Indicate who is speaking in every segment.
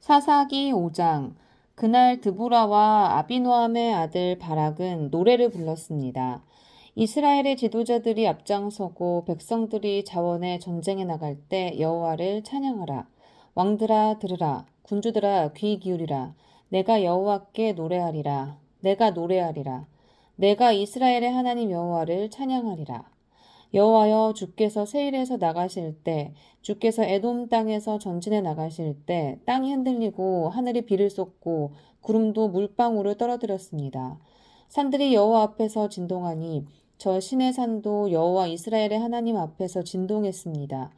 Speaker 1: 사사기 5장. 그날 드보라와 아비노함의 아들 바락은 노래를 불렀습니다. 이스라엘의 지도자들이 앞장서고 백성들이 자원해 전쟁에 나갈 때 여호와를 찬양하라. 왕들아 들으라. 군주들아 귀 기울이라. 내가 여호와께 노래하리라. 내가 노래하리라. 내가 이스라엘의 하나님 여호와를 찬양하리라. 여호와여, 주께서 세일에서 나가실 때, 주께서 에돔 땅에서 전진해 나가실 때 땅이 흔들리고 하늘이 비를 쏟고 구름도 물방울을 떨어뜨렸습니다. 산들이 여호와 앞에서 진동하니 저 신의 산도 여호와 이스라엘의 하나님 앞에서 진동했습니다.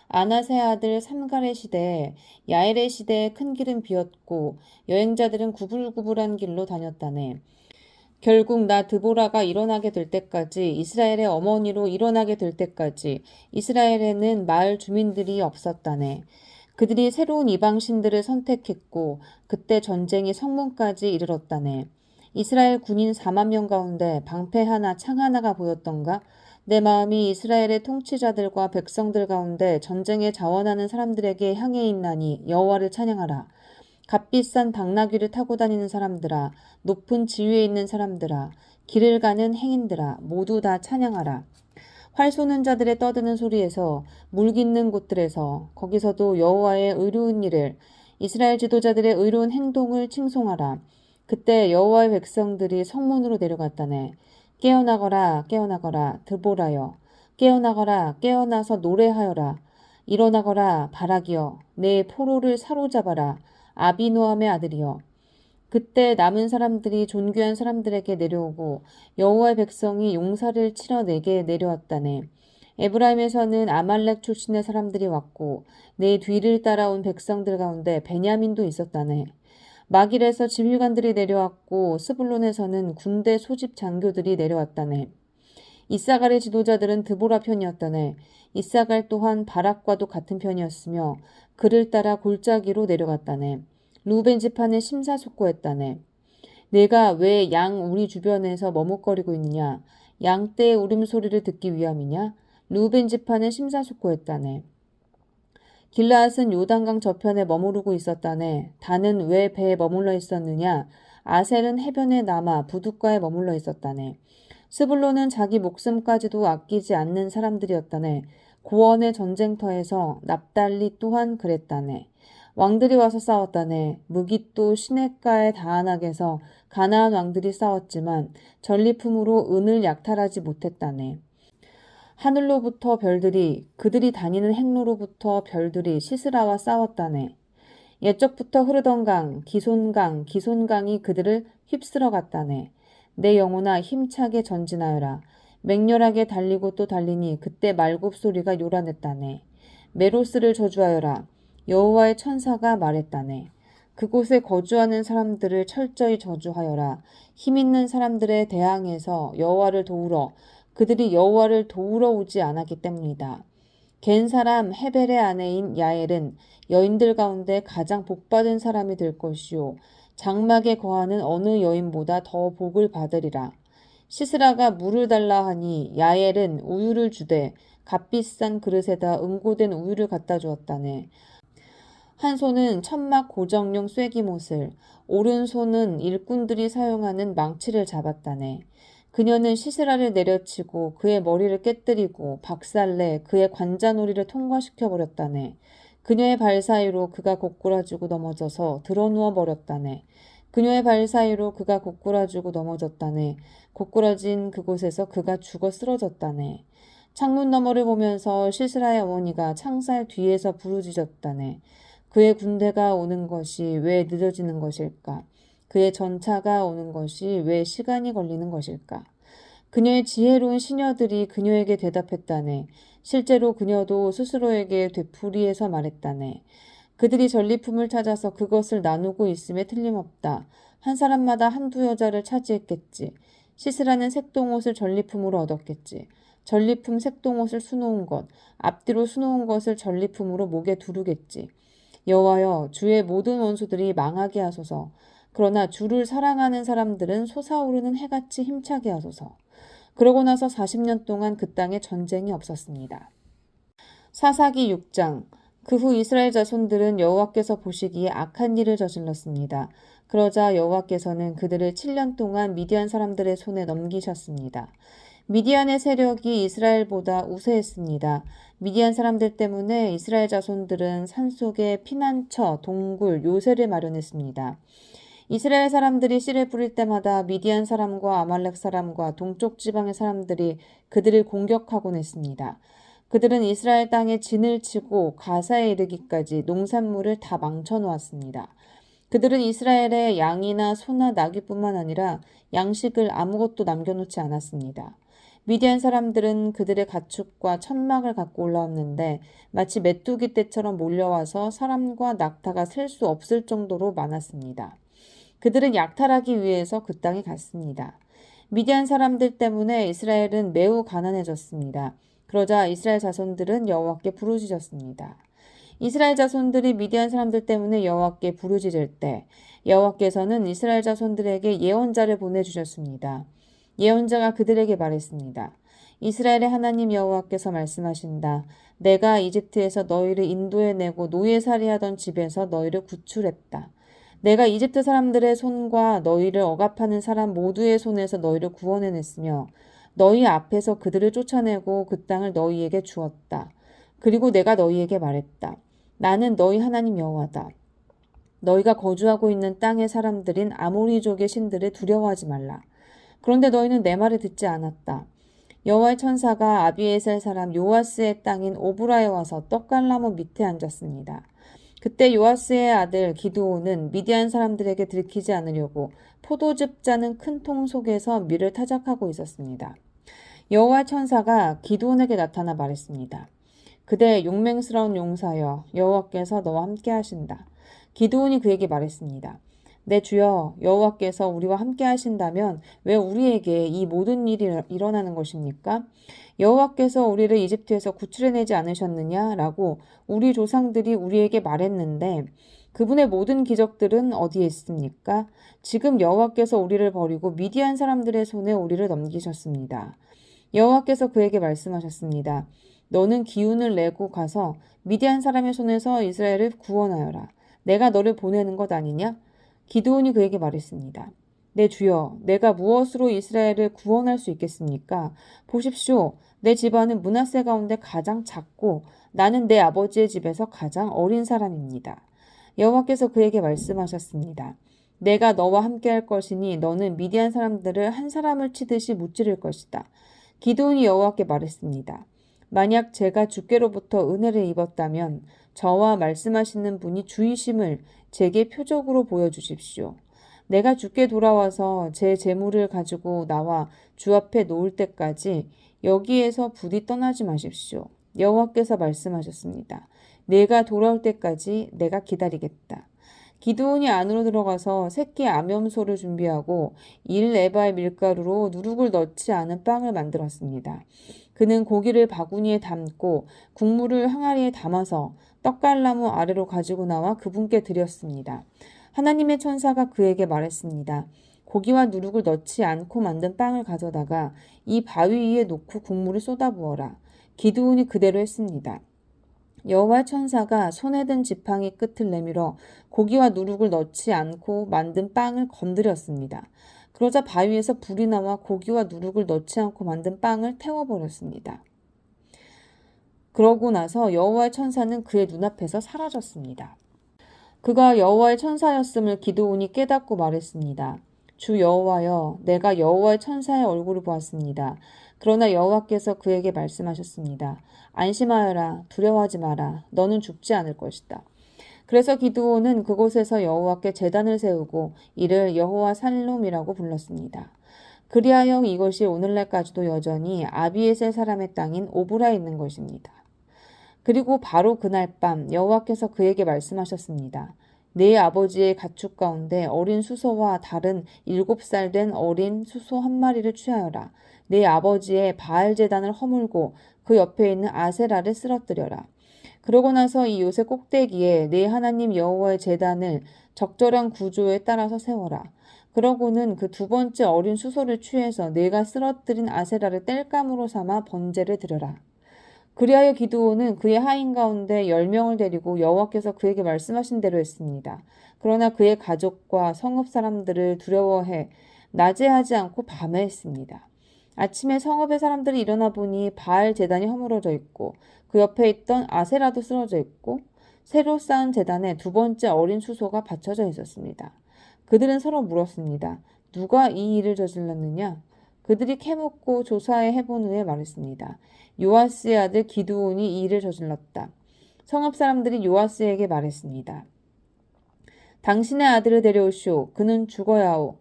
Speaker 1: 아나세 아들 삼갈의 시대에, 야엘의 시대에 큰 길은 비었고 여행자들은 구불구불한 길로 다녔다네. 결국 나 드보라가 일어나게 될 때까지, 이스라엘의 어머니로 일어나게 될 때까지 이스라엘에는 마을 주민들이 없었다네. 그들이 새로운 이방신들을 선택했고 그때 전쟁이 성문까지 이르렀다네. 이스라엘 군인 4만 명 가운데 방패 하나 창 하나가 보였던가? 내 마음이 이스라엘의 통치자들과 백성들 가운데 전쟁에 자원하는 사람들에게 향해 있나니 여호와를 찬양하라. 값비싼 당나귀를 타고 다니는 사람들아, 높은 지위에 있는 사람들아, 길을 가는 행인들아, 모두 다 찬양하라. 활 쏘는 자들의 떠드는 소리에서, 물 깃는 곳들에서, 거기서도 여호와의 의로운 일을, 이스라엘 지도자들의 의로운 행동을 칭송하라. 그때 여호와의 백성들이 성문으로 내려갔다네. 깨어나거라, 깨어나거라, 드보라여. 깨어나거라, 깨어나서 노래하여라. 일어나거라, 바락이여. 내 포로를 사로잡아라. 아비노함의 아들이여. 그때 남은 사람들이 존귀한 사람들에게 내려오고 여호와의 백성이 용사를 치러 내게 내려왔다네. 에브라임에서는 아말렉 출신의 사람들이 왔고 내 뒤를 따라온 백성들 가운데 베냐민도 있었다네. 마길에서 지휘관들이 내려왔고 스불론에서는 군대 소집 장교들이 내려왔다네. 이사갈의 지도자들은 드보라 편이었다네. 이사갈 또한 바락과도 같은 편이었으며 그를 따라 골짜기로 내려갔다네. 루벤 지파는 심사숙고했다네. 내가 왜 양 우리 주변에서 머뭇거리고 있느냐? 양떼의 울음소리를 듣기 위함이냐? 루벤 지파는 심사숙고했다네. 길라앗은 요단강 저편에 머무르고 있었다네. 단은 왜 배에 머물러 있었느냐? 아셀은 해변에 남아 부둣가에 머물러 있었다네. 스불론은 자기 목숨까지도 아끼지 않는 사람들이었다네. 고원의 전쟁터에서 납달리 또한 그랬다네. 왕들이 와서 싸웠다네. 무깃도 시냇가의 다한악에서 가나안 왕들이 싸웠지만 전리품으로 은을 약탈하지 못했다네. 하늘로부터 별들이, 그들이 다니는 행로로부터 별들이 시스라와 싸웠다네. 옛적부터 흐르던 강, 기손강이 그들을 휩쓸어 갔다네. 내 영혼아 힘차게 전진하여라. 맹렬하게 달리고 또 달리니 그때 말굽소리가 요란했다네. 메로스를 저주하여라. 여호와의 천사가 말했다네. 그곳에 거주하는 사람들을 철저히 저주하여라. 힘있는 사람들의 대항에서 여호와를 도우러, 그들이 여호와를 도우러 오지 않았기 때문이다. 겐 사람 헤벨의 아내인 야엘은 여인들 가운데 가장 복받은 사람이 될 것이요 장막에 거하는 어느 여인보다 더 복을 받으리라. 시스라가 물을 달라 하니 야엘은 우유를 주되 값비싼 그릇에다 응고된 우유를 갖다 주었다네. 한 손은 천막 고정용 쐐기못을, 오른손은 일꾼들이 사용하는 망치를 잡았다네. 그녀는 시스라를 내려치고 그의 머리를 깨뜨리고 박살내 그의 관자놀이를 통과시켜버렸다네. 그녀의 발 사이로 그가 고꾸라지고 넘어져서 드러누워 버렸다네. 그녀의 발 사이로 그가 고꾸라지고 넘어졌다네. 고꾸라진 그곳에서 그가 죽어 쓰러졌다네. 창문 너머를 보면서 시스라의 어머니가 창살 뒤에서 부르짖었다네. 그의 군대가 오는 것이 왜 늦어지는 것일까? 그의 전차가 오는 것이 왜 시간이 걸리는 것일까? 그녀의 지혜로운 시녀들이 그녀에게 대답했다네. 실제로 그녀도 스스로에게 되풀이해서 말했다네. 그들이 전리품을 찾아서 그것을 나누고 있음에 틀림없다. 한 사람마다 한두 여자를 차지했겠지. 시스라는 색동옷을 전리품으로 얻었겠지. 전리품 색동옷을 수놓은 것, 앞뒤로 수놓은 것을 전리품으로 목에 두르겠지. 여호와여, 주의 모든 원수들이 망하게 하소서. 그러나 주를 사랑하는 사람들은 솟아오르는 해같이 힘차게 하소서. 그러고 나서 40년 동안 그 땅에 전쟁이 없었습니다. 사사기 6장. 그 후 이스라엘 자손들은 여호와께서 보시기에 악한 일을 저질렀습니다. 그러자 여호와께서는 그들을 7년 동안 미디안 사람들의 손에 넘기셨습니다. 미디안의 세력이 이스라엘보다 우세했습니다. 미디안 사람들 때문에 이스라엘 자손들은 산속에 피난처, 동굴, 요새를 마련했습니다. 이스라엘 사람들이 씨를 뿌릴 때마다 미디안 사람과 아말렉 사람과 동쪽 지방의 사람들이 그들을 공격하곤 했습니다. 그들은 이스라엘 땅에 진을 치고 가사에 이르기까지 농산물을 다 망쳐놓았습니다. 그들은 이스라엘의 양이나 소나 나귀뿐만 아니라 양식을 아무것도 남겨놓지 않았습니다. 미디안 사람들은 그들의 가축과 천막을 갖고 올라왔는데 마치 메뚜기 떼처럼 몰려와서 사람과 낙타가 셀 수 없을 정도로 많았습니다. 그들은 약탈하기 위해서 그 땅에 갔습니다. 미디안 사람들 때문에 이스라엘은 매우 가난해졌습니다. 그러자 이스라엘 자손들은 여호와께 부르짖었습니다. 이스라엘 자손들이 미디안 사람들 때문에 여호와께 부르짖을 때 여호와께서는 이스라엘 자손들에게 예언자를 보내주셨습니다. 예언자가 그들에게 말했습니다. 이스라엘의 하나님 여호와께서 말씀하신다. 내가 이집트에서 너희를 인도해내고 노예살이하던 집에서 너희를 구출했다. 내가 이집트 사람들의 손과 너희를 억압하는 사람 모두의 손에서 너희를 구원해냈으며 너희 앞에서 그들을 쫓아내고 그 땅을 너희에게 주었다. 그리고 내가 너희에게 말했다. 나는 너희 하나님 여호와다. 너희가 거주하고 있는 땅의 사람들인 아모리족의 신들을 두려워하지 말라. 그런데 너희는 내 말을 듣지 않았다. 여호와의 천사가 아비에셀 사람 요아스의 땅인 오브라에 와서 떡갈나무 밑에 앉았습니다. 그때 요아스의 아들 기드온은 미디안 사람들에게 들키지 않으려고 포도즙 짜는 큰 통 속에서 밀을 타작하고 있었습니다. 여호와의 천사가 기드온에게 나타나 말했습니다. 그대 용맹스러운 용사여, 여호와께서 너와 함께 하신다. 기드온이 그에게 말했습니다. 내 주여, 여호와께서 우리와 함께 하신다면 왜 우리에게 이 모든 일이 일어나는 것입니까? 여호와께서 우리를 이집트에서 구출해내지 않으셨느냐라고 우리 조상들이 우리에게 말했는데 그분의 모든 기적들은 어디에 있습니까? 지금 여호와께서 우리를 버리고 미디안 사람들의 손에 우리를 넘기셨습니다. 여호와께서 그에게 말씀하셨습니다. 너는 기운을 내고 가서 미디안 사람의 손에서 이스라엘을 구원하여라. 내가 너를 보내는 것 아니냐? 기드온이 그에게 말했습니다. 내 주여, 내가 무엇으로 이스라엘을 구원할 수 있겠습니까? 보십시오. 내 집안은 므낫세 가운데 가장 작고 나는 내 아버지의 집에서 가장 어린 사람입니다. 여호와께서 그에게 말씀하셨습니다. 내가 너와 함께 할 것이니 너는 미디안 사람들을 한 사람을 치듯이 무찌를 것이다. 기드온이 여호와께 말했습니다. 만약 제가 주께로부터 은혜를 입었다면 저와 말씀하시는 분이 주이심을 제게 표적으로 보여주십시오. 내가 주께 돌아와서 제 재물을 가지고 나와 주 앞에 놓을 때까지 여기에서 부디 떠나지 마십시오. 여호와께서 말씀하셨습니다. 내가 돌아올 때까지 내가 기다리겠다. 기드온이 안으로 들어가서 새끼 암염소를 준비하고 1에바의 밀가루로 누룩을 넣지 않은 빵을 만들었습니다. 그는 고기를 바구니에 담고 국물을 항아리에 담아서 떡갈나무 아래로 가지고 나와 그분께 드렸습니다. 하나님의 천사가 그에게 말했습니다. 고기와 누룩을 넣지 않고 만든 빵을 가져다가 이 바위 위에 놓고 국물을 쏟아부어라. 기드온이 그대로 했습니다. 여호와의 천사가 손에 든 지팡이 끝을 내밀어 고기와 누룩을 넣지 않고 만든 빵을 건드렸습니다. 그러자 바위에서 불이 나와 고기와 누룩을 넣지 않고 만든 빵을 태워버렸습니다. 그러고 나서 여호와의 천사는 그의 눈앞에서 사라졌습니다. 그가 여호와의 천사였음을 기드온이 깨닫고 말했습니다. 주 여호와여, 내가 여호와의 천사의 얼굴을 보았습니다. 그러나 여호와께서 그에게 말씀하셨습니다. 안심하여라, 두려워하지 마라. 너는 죽지 않을 것이다. 그래서 기드온은 그곳에서 여호와께 제단을 세우고 이를 여호와 살롬이라고 불렀습니다. 그리하여 이것이 오늘날까지도 여전히 아비에셀 사람의 땅인 오브라에 있는 것입니다. 그리고 바로 그날 밤 여호와께서 그에게 말씀하셨습니다. 네 아버지의 가축 가운데 어린 수소와 다른 7살 된 어린 수소 한 마리를 취하여라. 네 아버지의 바알 제단을 허물고 그 옆에 있는 아세라를 쓰러뜨려라. 그러고 나서 이 요새 꼭대기에 네 하나님 여호와의 제단을 적절한 구조에 따라서 세워라. 그러고는 그 두 번째 어린 수소를 취해서 내가 쓰러뜨린 아세라를 땔감으로 삼아 번제를 드려라. 그리하여 기드온은 그의 하인 가운데 10명을 데리고 여호와께서 그에게 말씀하신 대로 했습니다. 그러나 그의 가족과 성읍 사람들을 두려워해 낮에 하지 않고 밤에 했습니다. 아침에 성읍의 사람들이 일어나 보니 바알 제단이 허물어져 있고 그 옆에 있던 아세라도 쓰러져 있고 새로 쌓은 제단에 두 번째 어린 수소가 받쳐져 있었습니다. 그들은 서로 물었습니다. 누가 이 일을 저질렀느냐? 그들이 캐묻고 조사해 해본 후에 말했습니다. 요아스의 아들 기드온이 이 일을 저질렀다. 성읍 사람들이 요아스에게 말했습니다. 당신의 아들을 데려오시오. 그는 죽어야 하오.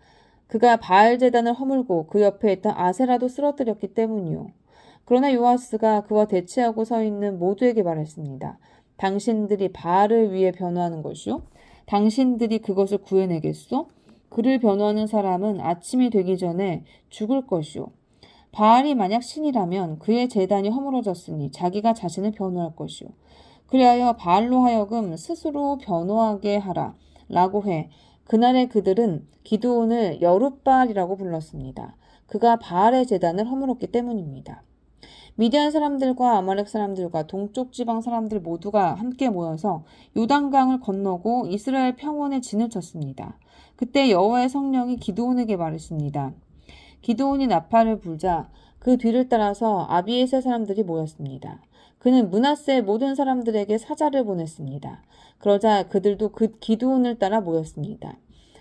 Speaker 1: 그가 바알 제단을 허물고 그 옆에 있던 아세라도 쓰러뜨렸기 때문이오. 그러나 요아스가 그와 대치하고 서 있는 모두에게 말했습니다. 당신들이 바알을 위해 변호하는 것이오? 당신들이 그것을 구해내겠소? 그를 변호하는 사람은 아침이 되기 전에 죽을 것이오. 바알이 만약 신이라면 그의 제단이 허물어졌으니 자기가 자신을 변호할 것이오. 그리하여 바알로 하여금 스스로 변호하게 하라 라고 해 그날에 그들은 기드온을 여룻바알이라고 불렀습니다. 그가 바알의 제단을 허물었기 때문입니다. 미디안 사람들과 아말렉 사람들과 동쪽 지방 사람들 모두가 함께 모여서 요단강을 건너고 이스라엘 평원에 진을 쳤습니다. 그때 여호와의 성령이 기드온에게 말했습니다. 기드온이 나팔을 불자 그 뒤를 따라서 아비에셀 사람들이 모였습니다. 그는 므낫세의 모든 사람들에게 사자를 보냈습니다. 그러자 그들도 그 기드온을 따라 모였습니다.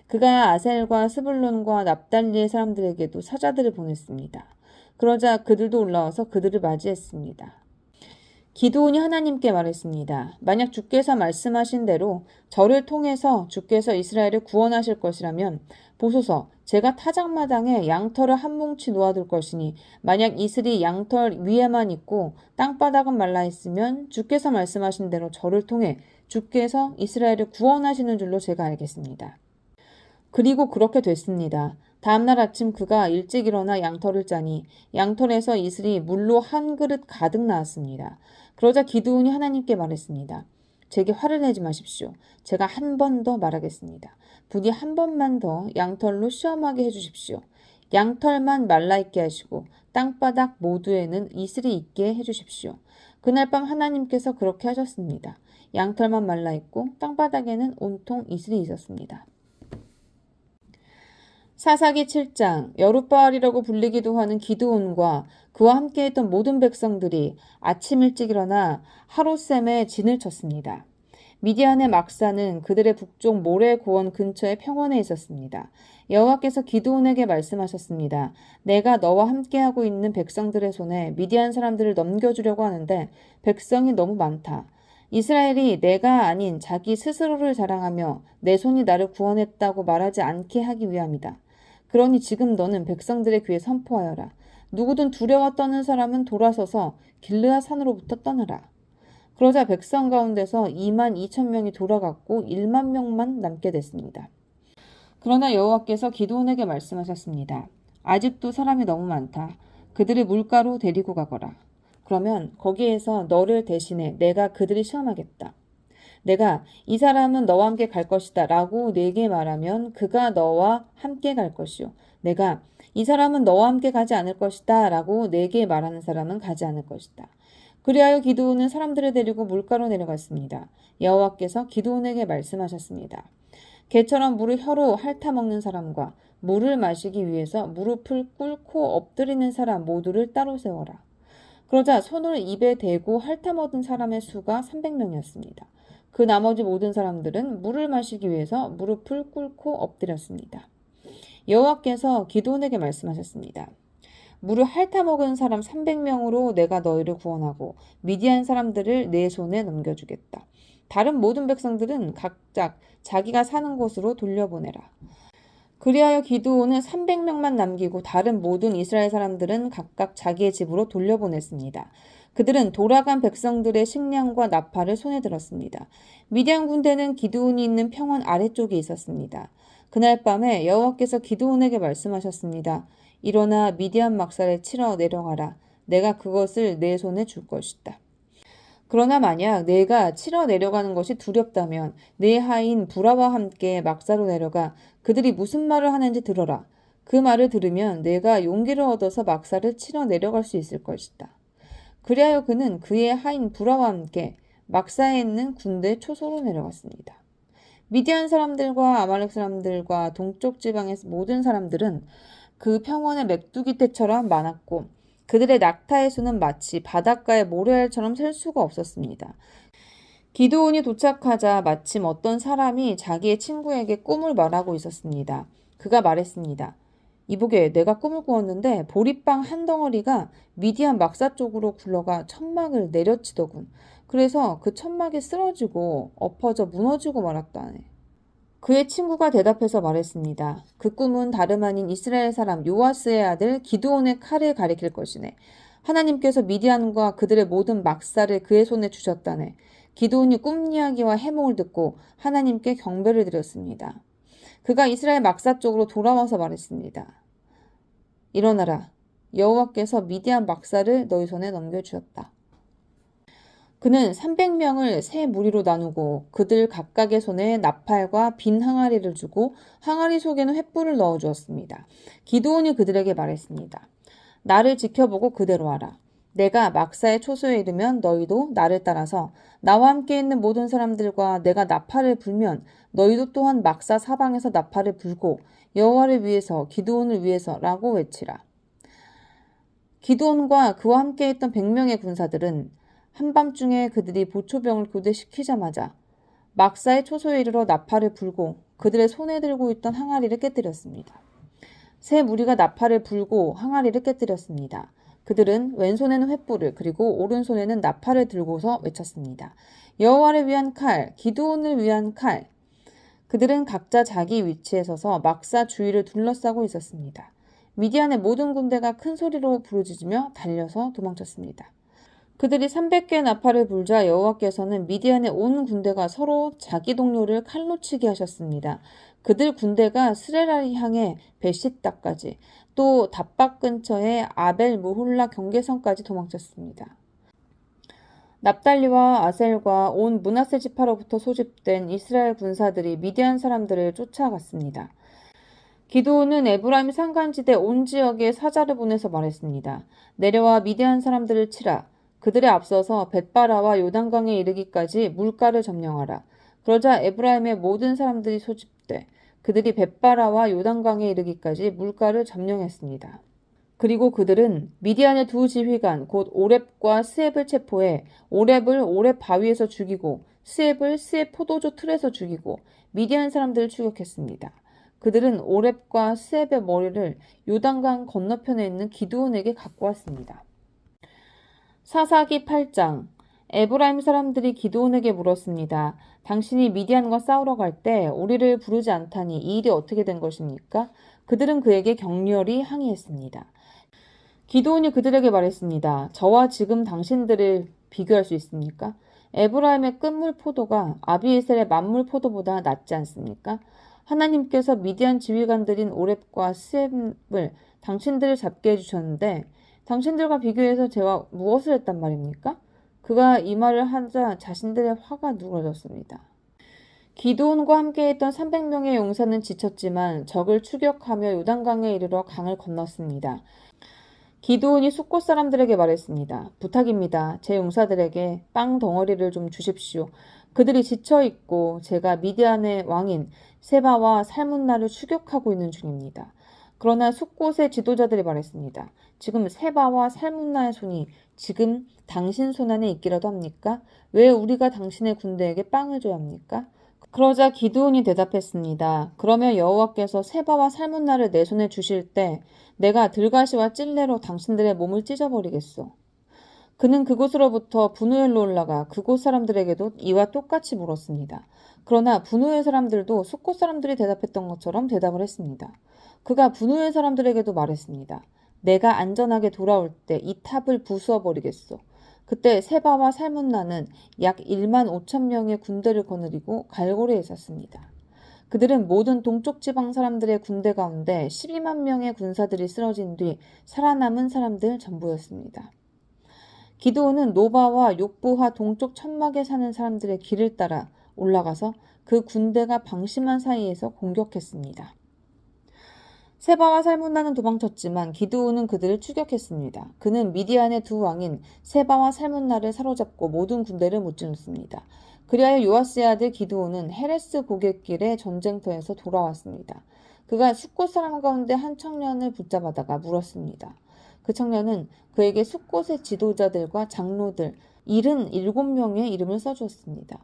Speaker 1: 그가 아셀과 스불론과 납달리의 사람들에게도 사자들을 보냈습니다. 그러자 그들도 올라와서 그들을 맞이했습니다. 기드온이 하나님께 말했습니다. 만약 주께서 말씀하신 대로 저를 통해서 주께서 이스라엘을 구원하실 것이라면 보소서 제가 타작마당에 양털을 한 뭉치 놓아둘 것이니 만약 이슬이 양털 위에만 있고 땅바닥은 말라 있으면 주께서 말씀하신 대로 저를 통해 주께서 이스라엘을 구원하시는 줄로 제가 알겠습니다. 그리고 그렇게 됐습니다. 다음날 아침 그가 일찍 일어나 양털을 짜니 양털에서 이슬이 물로 한 그릇 가득 나왔습니다. 그러자 기드온이 하나님께 말했습니다. 제게 화를 내지 마십시오. 제가 한 번 더 말하겠습니다. 부디 한 번만 더 양털로 시험하게 해주십시오. 양털만 말라있게 하시고 땅바닥 모두에는 이슬이 있게 해주십시오. 그날 밤 하나님께서 그렇게 하셨습니다. 양털만 말라있고 땅바닥에는 온통 이슬이 있었습니다. 사사기 7장 여룻바알이라고 불리기도 하는 기드온과 그와 함께했던 모든 백성들이 아침 일찍 일어나 하롯셈에 진을 쳤습니다. 미디안의 막사는 그들의 북쪽 모래 고원 근처의 평원에 있었습니다. 여호와께서 기드온에게 말씀하셨습니다. 내가 너와 함께하고 있는 백성들의 손에 미디안 사람들을 넘겨주려고 하는데 백성이 너무 많다. 이스라엘이 내가 아닌 자기 스스로를 자랑하며 내 손이 나를 구원했다고 말하지 않게 하기 위함이다. 그러니 지금 너는 백성들의 귀에 선포하여라. 누구든 두려워 떠는 사람은 돌아서서 길르앗 산으로부터 떠나라. 그러자 백성 가운데서 22,000명이 돌아갔고 10,000명만 남게 됐습니다. 그러나 여호와께서 기드온에게 말씀하셨습니다. 아직도 사람이 너무 많다. 그들을 물가로 데리고 가거라. 그러면 거기에서 너를 대신해 내가 그들을 시험하겠다. 내가 이 사람은 너와 함께 갈 것이다 라고 내게 말하면 그가 너와 함께 갈 것이요. 내가 이 사람은 너와 함께 가지 않을 것이다 라고 내게 말하는 사람은 가지 않을 것이다. 그리하여 기드온은 사람들을 데리고 물가로 내려갔습니다. 여호와께서 기드온에게 말씀하셨습니다. 개처럼 물을 혀로 핥아먹는 사람과 물을 마시기 위해서 무릎을 꿇고 엎드리는 사람 모두를 따로 세워라. 그러자 손을 입에 대고 핥아먹은 사람의 수가 300명이었습니다. 그 나머지 모든 사람들은 물을 마시기 위해서 무릎을 꿇고 엎드렸습니다. 여호와께서 기드온에게 말씀하셨습니다. 물을 핥아먹은 사람 300명으로 내가 너희를 구원하고 미디안 사람들을 내 손에 넘겨주겠다. 다른 모든 백성들은 각각 자기가 사는 곳으로 돌려보내라. 그리하여 기드온은 300명만 남기고 다른 모든 이스라엘 사람들은 각각 자기의 집으로 돌려보냈습니다. 그들은 돌아간 백성들의 식량과 나팔을 손에 들었습니다. 미디안 군대는 기드온이 있는 평원 아래쪽에 있었습니다. 그날 밤에 여호와께서 기드온에게 말씀하셨습니다. 일어나 미디안 막사를 치러 내려가라. 내가 그것을 내 손에 줄 것이다. 그러나 만약 내가 치러 내려가는 것이 두렵다면 내 하인 부라와 함께 막사로 내려가 그들이 무슨 말을 하는지 들어라. 그 말을 들으면 내가 용기를 얻어서 막사를 치러 내려갈 수 있을 것이다. 그리하여 그는 그의 하인 부라와 함께 막사에 있는 군대 초소로 내려갔습니다. 미디안 사람들과 아말렉 사람들과 동쪽 지방의 모든 사람들은 그 평원의 메뚜기 떼처럼 많았고 그들의 낙타의 수는 마치 바닷가의 모래알처럼 셀 수가 없었습니다. 기드온이 도착하자 마침 어떤 사람이 자기의 친구에게 꿈을 말하고 있었습니다. 그가 말했습니다. 이보게, 내가 꿈을 꾸었는데 보리빵 한 덩어리가 미디안 막사 쪽으로 굴러가 천막을 내려치더군. 그래서 그 천막이 쓰러지고 엎어져 무너지고 말았다네. 그의 친구가 대답해서 말했습니다. 그 꿈은 다름 아닌 이스라엘 사람 요아스의 아들 기드온의 칼을 가리킬 것이네. 하나님께서 미디안과 그들의 모든 막사를 그의 손에 주셨다네. 기드온이 꿈 이야기와 해몽을 듣고 하나님께 경배를 드렸습니다. 그가 이스라엘 막사 쪽으로 돌아와서 말했습니다. 일어나라. 여호와께서 미디안 막사를 너희 손에 넘겨주셨다. 그는 300명을 세 무리로 나누고 그들 각각의 손에 나팔과 빈 항아리를 주고 항아리 속에는 횃불을 넣어 주었습니다. 기드온이 그들에게 말했습니다. 나를 지켜보고 그대로 하라. 내가 막사의 초소에 이르면 너희도 나를 따라서 나와 함께 있는 모든 사람들과 내가 나팔을 불면 너희도 또한 막사 사방에서 나팔을 불고 여호와를 위해서 기드온을 위해서라고 외치라. 기드온과 그와 함께 있던 100명의 군사들은 한밤중에 그들이 보초병을 교대시키자마자 막사의 초소에 이르러 나팔을 불고 그들의 손에 들고 있던 항아리를 깨뜨렸습니다. 세 무리가 나팔을 불고 항아리를 깨뜨렸습니다. 그들은 왼손에는 횃불을 그리고 오른손에는 나팔을 들고서 외쳤습니다. 여호와를 위한 칼, 기드온을 위한 칼. 그들은 각자 자기 위치에 서서 막사 주위를 둘러싸고 있었습니다. 미디안의 모든 군대가 큰 소리로 부르짖으며 달려서 도망쳤습니다. 그들이 300개의 나팔을 불자 여호와께서는 미디안의 온 군대가 서로 자기 동료를 칼로 치게 하셨습니다. 그들 군대가 스레라를 향해 베시다까지 또 답박 근처의 아벨 무홀라 경계선까지 도망쳤습니다. 납달리와 아셀과 온 므낫세 지파로부터 소집된 이스라엘 군사들이 미디안 사람들을 쫓아갔습니다. 기드온은 에브라임 산간지대 온 지역에 사자를 보내서 말했습니다. 내려와 미디안 사람들을 치라. 그들에 앞서서 벳바라와 요단강에 이르기까지 물가를 점령하라. 그러자 에브라임의 모든 사람들이 소집돼 그들이 벳바라와 요단강에 이르기까지 물가를 점령했습니다. 그리고 그들은 미디안의 두 지휘관 곧 오렙과 스앱을 체포해 오렙을 오렙 바위에서 죽이고 스앱을 스앱 포도주 틀에서 죽이고 미디안 사람들을 추격했습니다. 그들은 오렙과 스앱의 머리를 요단강 건너편에 있는 기드온에게 갖고 왔습니다. 사사기 8장. 에브라임 사람들이 기드온에게 물었습니다. 당신이 미디안과 싸우러 갈 때 우리를 부르지 않다니 이 일이 어떻게 된 것입니까? 그들은 그에게 격렬히 항의했습니다. 기드온이 그들에게 말했습니다. 저와 지금 당신들을 비교할 수 있습니까? 에브라임의 끝물 포도가 아비에셀의 만물 포도보다 낫지 않습니까? 하나님께서 미디안 지휘관들인 오렙과 스앱을 당신들을 잡게 해주셨는데 당신들과 비교해서 제가 무엇을 했단 말입니까? 그가 이 말을 하자 자신들의 화가 누그러졌습니다. 기드온과 함께했던 300명의 용사는 지쳤지만 적을 추격하며 요단강에 이르러 강을 건넜습니다. 기드온이 숫곳 사람들에게 말했습니다. 부탁입니다. 제 용사들에게 빵 덩어리를 좀 주십시오. 그들이 지쳐있고 제가 미디안의 왕인 세바와 살문나를 추격하고 있는 중입니다. 그러나 숫곳의 지도자들이 말했습니다. 지금 세바와 살문나의 손이 지금 당신 손 안에 있기라도 합니까? 왜 우리가 당신의 군대에게 빵을 줘야 합니까? 그러자 기드온이 대답했습니다. 그러면 여호와께서 세바와 살문나를 내 손에 주실 때 내가 들가시와 찔레로 당신들의 몸을 찢어버리겠소. 그는 그곳으로부터 분우엘로 올라가 그곳 사람들에게도 이와 똑같이 물었습니다. 그러나 분우엘 사람들도 숫곳 사람들이 대답했던 것처럼 대답을 했습니다. 그가 분우엘 사람들에게도 말했습니다. 내가 안전하게 돌아올 때 이 탑을 부수어 버리겠소. 그때 세바와 살문나는 약 1만 5천 명의 군대를 거느리고 갈고리에 있었습니다. 그들은 모든 동쪽 지방 사람들의 군대 가운데 12만 명의 군사들이 쓰러진 뒤 살아남은 사람들 전부였습니다. 기드온은 노바와 욕부하 동쪽 천막에 사는 사람들의 길을 따라 올라가서 그 군대가 방심한 사이에서 공격했습니다. 세바와 살문나는 도망쳤지만 기드온은 그들을 추격했습니다. 그는 미디안의 두 왕인 세바와 살문나를 사로잡고 모든 군대를 무찌렀습니다. 그리하여 요아스의 아들 기드온은 헤레스 보갰길의 전쟁터에서 돌아왔습니다. 그가 숫곳 사람 가운데 한 청년을 붙잡아다가 물었습니다. 그 청년은 그에게 숫곳의 지도자들과 장로들 77명의 이름을 써주었습니다.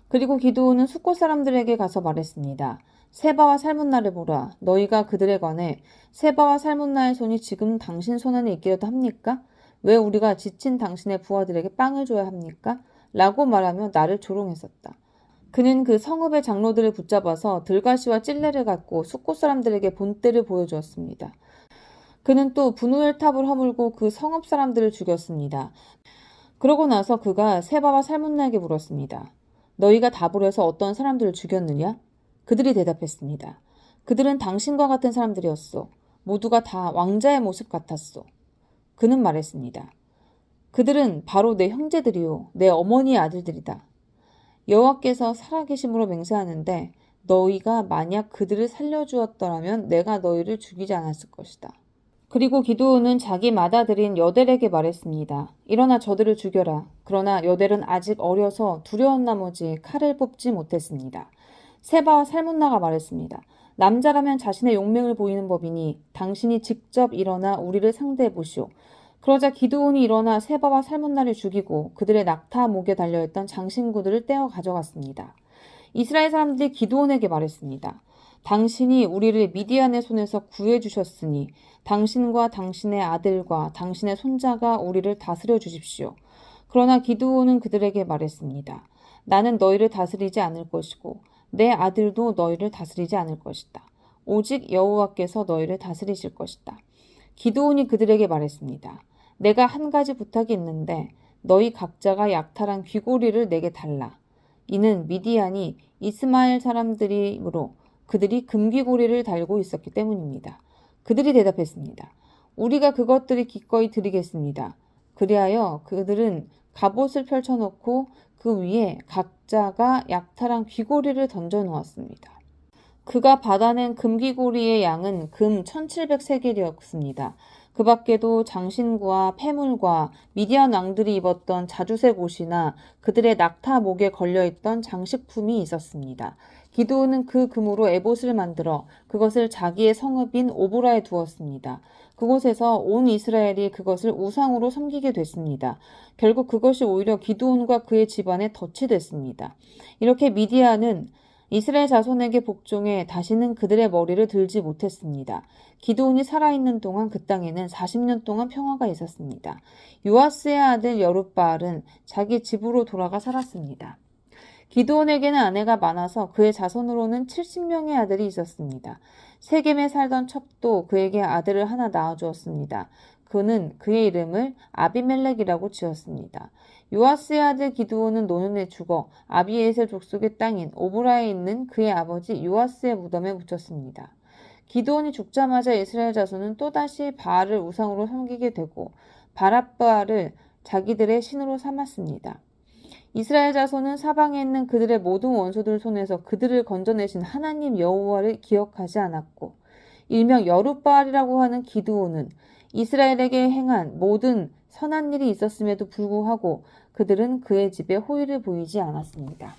Speaker 1: 그리고 기드온은 숫곳 사람들에게 가서 말했습니다. 세바와 살문나를 보라. 너희가 그들에 관해 세바와 살문나의 손이 지금 당신 손 안에 있기라도 합니까? 왜 우리가 지친 당신의 부하들에게 빵을 줘야 합니까? 라고 말하며 나를 조롱했었다. 그는 그 성읍의 장로들을 붙잡아서 들가시와 찔레를 갖고 숫곳 사람들에게 본때를 보여주었습니다. 그는 또 분우엘 탑을 허물고 그 성읍 사람들을 죽였습니다. 그러고 나서 그가 세바와 살문나에게 물었습니다. 너희가 답을 해서 어떤 사람들을 죽였느냐? 그들이 대답했습니다. 그들은 당신과 같은 사람들이었소. 모두가 다 왕자의 모습 같았소. 그는 말했습니다. 그들은 바로 내 형제들이요, 내 어머니의 아들들이다. 여호와께서 살아계심으로 맹세하는데 너희가 만약 그들을 살려주었더라면 내가 너희를 죽이지 않았을 것이다. 그리고 기드온은 자기 맏아들인 여델에게 말했습니다. 일어나 저들을 죽여라. 그러나 여델은 아직 어려서 두려운 나머지 칼을 뽑지 못했습니다. 세바와 살문나가 말했습니다. 남자라면 자신의 용맹을 보이는 법이니 당신이 직접 일어나 우리를 상대해 보시오. 그러자 기드온이 일어나 세바와 살문나를 죽이고 그들의 낙타 목에 달려있던 장신구들을 떼어 가져갔습니다. 이스라엘 사람들이 기드온에게 말했습니다. 당신이 우리를 미디안의 손에서 구해주셨으니 당신과 당신의 아들과 당신의 손자가 우리를 다스려 주십시오. 그러나 기드온은 그들에게 말했습니다. 나는 너희를 다스리지 않을 것이고 내 아들도 너희를 다스리지 않을 것이다. 오직 여호와께서 너희를 다스리실 것이다. 기드온이 그들에게 말했습니다. 내가 한 가지 부탁이 있는데 너희 각자가 약탈한 귀고리를 내게 달라. 이는 미디안이 이스마엘 사람들이므로 그들이 금귀고리를 달고 있었기 때문입니다. 그들이 대답했습니다. 우리가 그것들을 기꺼이 드리겠습니다. 그리하여 그들은 갑옷을 펼쳐놓고 그 위에 각자가 약탈한 귀고리를 던져놓았습니다. 그가 받아낸 금귀고리의 양은 금 1700세겔이었습니다. 그 밖에도 장신구와 패물과 미디안 왕들이 입었던 자주색 옷이나 그들의 낙타 목에 걸려있던 장식품이 있었습니다. 기드온은 그 금으로 에봇을 만들어 그것을 자기의 성읍인 오보라에 두었습니다. 그곳에서 온 이스라엘이 그것을 우상으로 섬기게 됐습니다. 결국 그것이 오히려 기드온과 그의 집안에 덫이 됐습니다. 이렇게 미디안은 이스라엘 자손에게 복종해 다시는 그들의 머리를 들지 못했습니다. 기드온이 살아있는 동안 그 땅에는 40년 동안 평화가 있었습니다. 요아스의 아들 여룻바알은 자기 집으로 돌아가 살았습니다. 기드온에게는 아내가 많아서 그의 자손으로는 70명의 아들이 있었습니다. 세겜에 살던 첩도 그에게 아들을 하나 낳아주었습니다. 그는 그의 이름을 아비멜렉이라고 지었습니다. 요아스의 아들 기드온은 노년에 죽어 아비에셀 족속의 땅인 오보라에 있는 그의 아버지 요아스의 무덤에 묻혔습니다. 기드온이 죽자마자 이스라엘 자손은 또다시 바알을 우상으로 섬기게 되고 바랏바알을 자기들의 신으로 삼았습니다. 이스라엘 자손은 사방에 있는 그들의 모든 원수들 손에서 그들을 건져내신 하나님 여호와를 기억하지 않았고 일명 여룻바알이라고 하는 기드온은 이스라엘에게 행한 모든 선한 일이 있었음에도 불구하고 그들은 그의 집에 호의를 보이지 않았습니다.